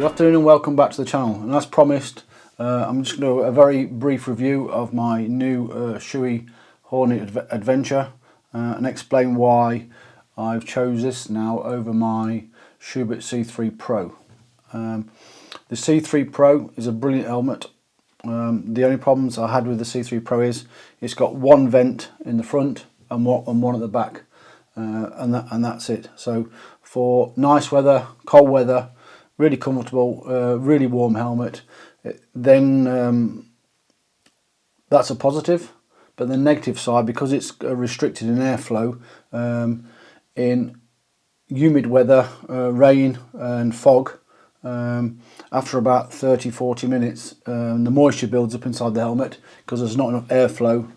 Good afternoon and welcome back to the channel, and as promised I'm just going to do a very brief review of my new Shoei Hornet Adventure and explain why I've chose this now over my Schuberth C3 Pro. The C3 Pro is a brilliant helmet. The only problems I had with the C3 Pro is it's got one vent in the front and one at the back, and that's it. So for nice weather, cold weather, really comfortable, really warm helmet, then that's a positive. But the negative side, because it's restricted in airflow, in humid weather, rain and fog, after about 30-40 minutes the moisture builds up inside the helmet because there's not enough airflow,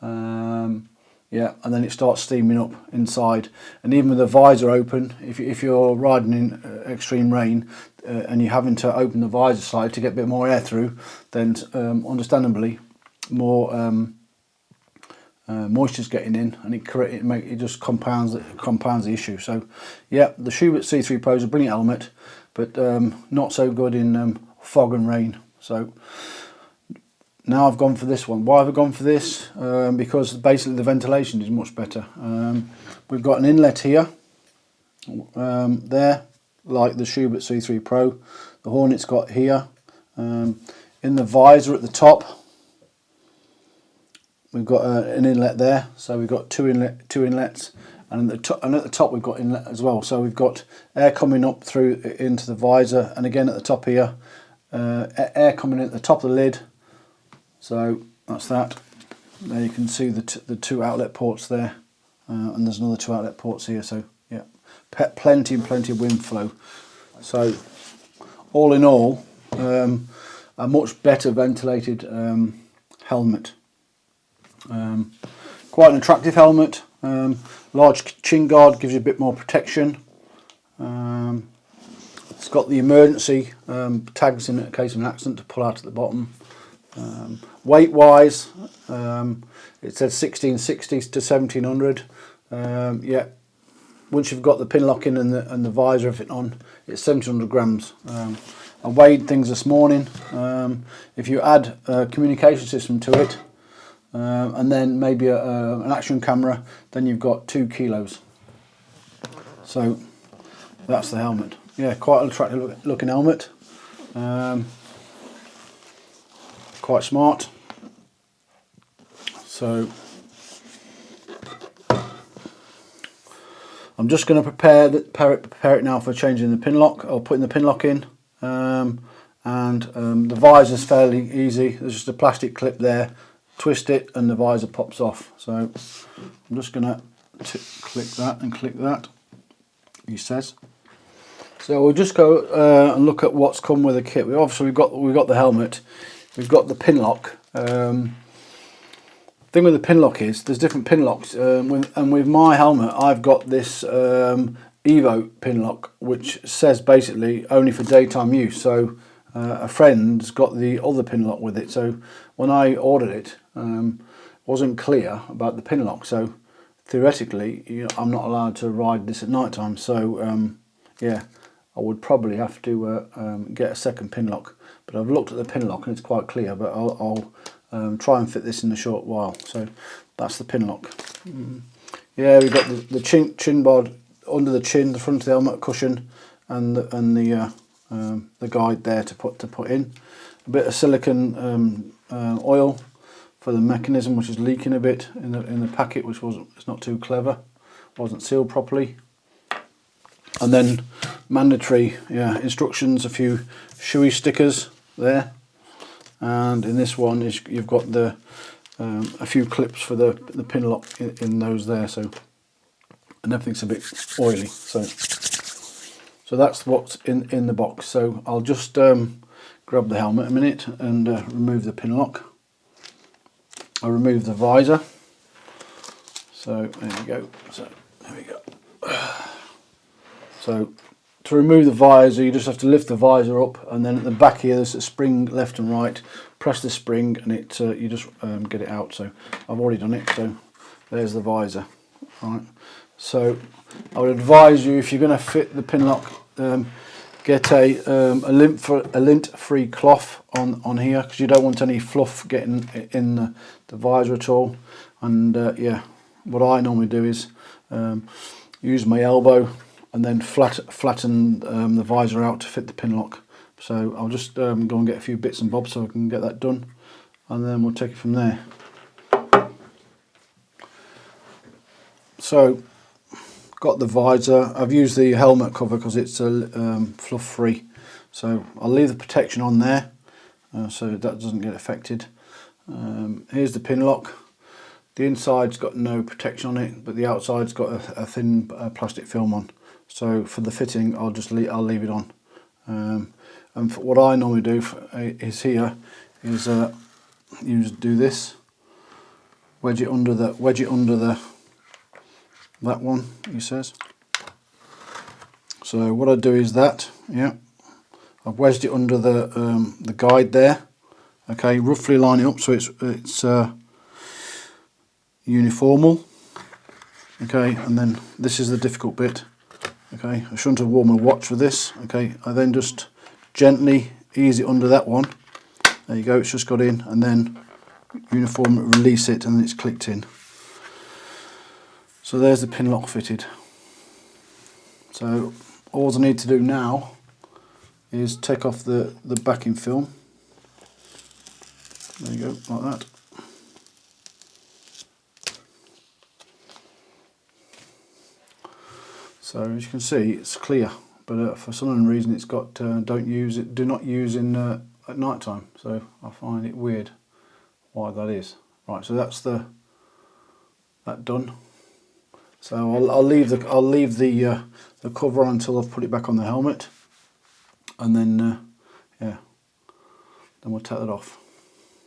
and then it starts steaming up inside. And even with the visor open, if you're riding in extreme rain and you're having to open the visor side to get a bit more air through, then understandably more moisture's getting in, and it just compounds the issue. So yeah, the Schuberth C3 Pro is a brilliant helmet, but not so good in fog and rain. So now I've gone for this one. Why have I gone for this? Because basically the ventilation is much better. We've got an inlet here, there, like the Shoei C3 Pro. The Hornet's got here. In the visor at the top, we've got an inlet there. So we've got two inlets, and at the top we've got inlet as well. So we've got air coming up through into the visor, and again at the top here, air coming in at the top of the lid. So that's that. There you can see the two outlet ports there, and there's another two outlet ports here. So yeah, plenty of wind flow. So all in all, a much better ventilated helmet. Quite an attractive helmet. Large chin guard gives you a bit more protection. It's got the emergency tags in case of an accident to pull out at the bottom. Weight wise, it says 1660 to 1700. Yeah, once you've got the pin lock in and the visor fit on, it's 1700 grams. I weighed things this morning. If you add a communication system to it, and then maybe an action camera, then you've got 2 kilos. So that's the helmet. Yeah, quite an attractive looking helmet. Quite smart. So I'm just going to prepare it now for changing the pin lock, or putting the pin lock in. The visor is fairly easy. There's just a plastic clip there. Twist it and the visor pops off. So I'm just going to click that and click that, he says. So we'll just go and look at what's come with the kit. We've got the helmet. We've got the pin lock. Thing with the pin lock is there's different pin locks, and with my helmet I've got this Evo pin lock, which says basically only for daytime use. So a friend's got the other pin lock with it. So when I ordered it, wasn't clear about the pin lock. So theoretically, I'm not allowed to ride this at night time. So yeah, I would probably have to get a second pin lock. But I've looked at the pin lock and it's quite clear, but I'll try and fit this in a short while. So that's the pin lock. Yeah, we've got the chin board under the chin, the front of the helmet cushion, and the guide there to put in. A bit of silicone oil for the mechanism, which is leaking a bit in the packet, which it's not too clever, wasn't sealed properly. And then mandatory instructions, a few Shoei stickers there, and in this one you've got a few clips for the pin lock in those there. So, and everything's a bit oily. So that's what's in the box. So I'll just grab the helmet a minute and remove the pin lock. I'll remove the visor. So there we go. So there we go. So to remove the visor, you just have to lift the visor up, and then at the back here there's a spring left and right. Press the spring and you just get it out. So I've already done it. So there's the visor. All right. So I would advise you, if you're going to fit the pin lock, get a lint-free cloth on here, because you don't want any fluff getting in the visor at all. And yeah, what I normally do is use my elbow and then flatten the visor out to fit the pin lock. So I'll just go and get a few bits and bobs so I can get that done, and then we'll take it from there. So got the visor. I've used the helmet cover because it's fluff free, so I'll leave the protection on there so that doesn't get affected. Here's the pin lock. The inside's got no protection on it, but the outside's got a thin plastic film on. So for the fitting, I'll leave it on. And for what I normally do is here is you just do this, wedge it under the that one, he says. So what I do is that, yeah, I've wedged it under the guide there. Okay, roughly line it up so it's uniformal. Okay, and then this is the difficult bit. Okay, I shouldn't have worn my watch for this. Okay, I then just gently ease it under that one. There you go, it's just got in, and then uniform release it, and it's clicked in. So there's the pin lock fitted. So all I need to do now is take off the backing film. There you go, like that. So as you can see, it's clear, but for some reason it's got do not use in at night time. So I find it weird why that is. Right, so that's that done. So I'll leave the cover on until I've put it back on the helmet, and then yeah, then we'll take that off.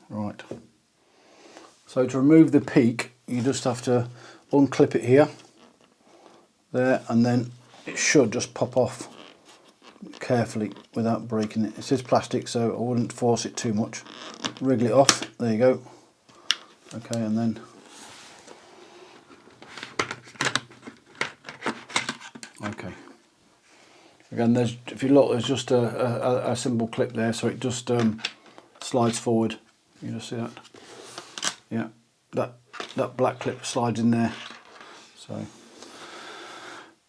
Right. So to remove the peak, you just have to unclip it here, there, and then it should just pop off carefully without breaking it. It is plastic, so I wouldn't force it too much. Wriggle it off. There you go. Okay, and then okay. Again, if you look, there's just a simple clip there, so it just slides forward. You just see that? Yeah, that black clip slides in there. So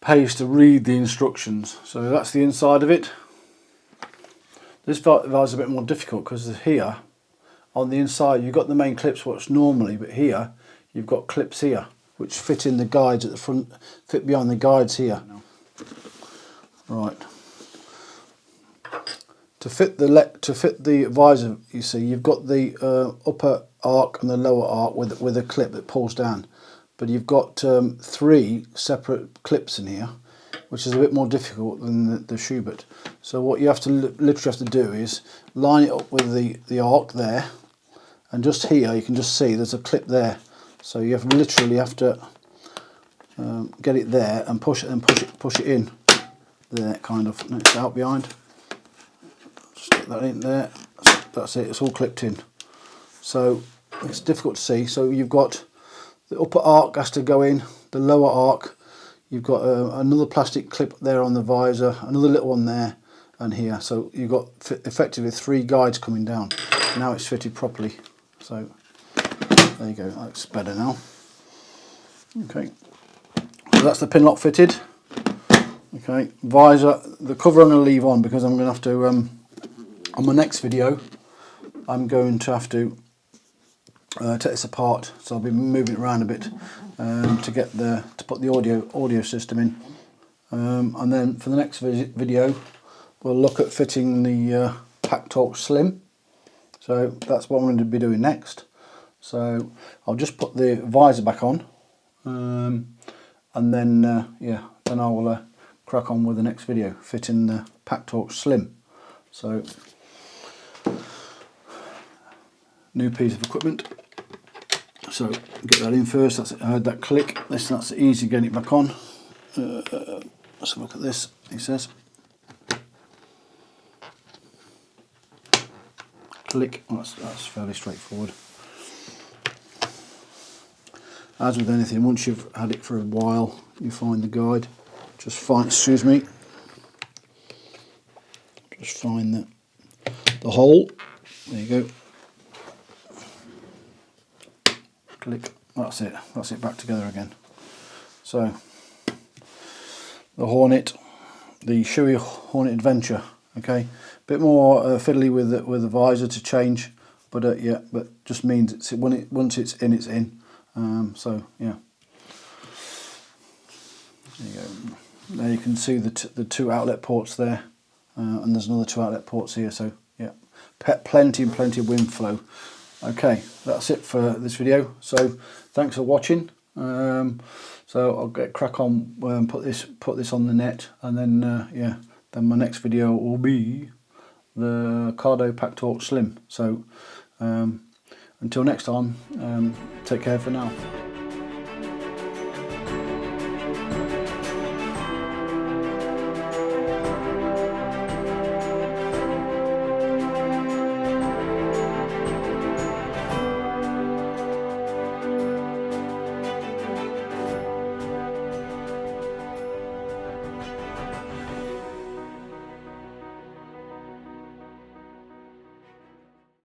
pays to read the instructions. So that's the inside of it. This visor is a bit more difficult because here on the inside you've got the main clips what's normally, but here you've got clips here which fit in the guides at the front, fit behind the guides here. Right. To fit the visor, you see, you've got the upper arc and the lower arc with a clip that pulls down, but you've got 3 separate clips in here, which is a bit more difficult than the Schuberth. So what you have to literally have to do is line it up with the arc there, and just here you can just see there's a clip there. So you literally have to get it there and push it and push it in there, kind of. And it's out behind. Stick that in there. That's it. It's all clipped in. So it's difficult to see. So you've got the upper arc has to go in, the lower arc. You've got another plastic clip there on the visor, another little one there, and here. So you've got effectively 3 guides coming down. Now it's fitted properly. So there you go. That looks better now. Okay. So that's the pin lock fitted. Okay. Visor. The cover I'm going to leave on because I'm going to have to. On my next video, I'm going to have to take this apart, so I'll be moving it around a bit to put the audio system in, and then for the next video we'll look at fitting the PackTalk Slim. So that's what I'm going to be doing next. So I'll just put the visor back on, and then yeah, then I will crack on with the next video fitting the PackTalk Slim. So new piece of equipment. So get that in first. I heard that click. That's easy getting it back on. Let's have a look at this. He says, click. Well, that's fairly straightforward. As with anything, once you've had it for a while, you find the guide. Just find. Excuse me. Just find the hole. There you go. Click. That's it. That's it back together again. So the Hornet, the Shoei Hornet Adventure. Okay, bit more fiddly with the visor to change, but yeah, but just means it's once it's in, it's in. So yeah, there you go. Now you can see the two outlet ports there, and there's another two outlet ports here. So yeah, plenty of wind flow. Okay, that's it for this video. So thanks for watching. So I'll get crack on, put this on the net, and then yeah, then my next video will be the Cardo Pack Torque Slim. So until next time, take care for now.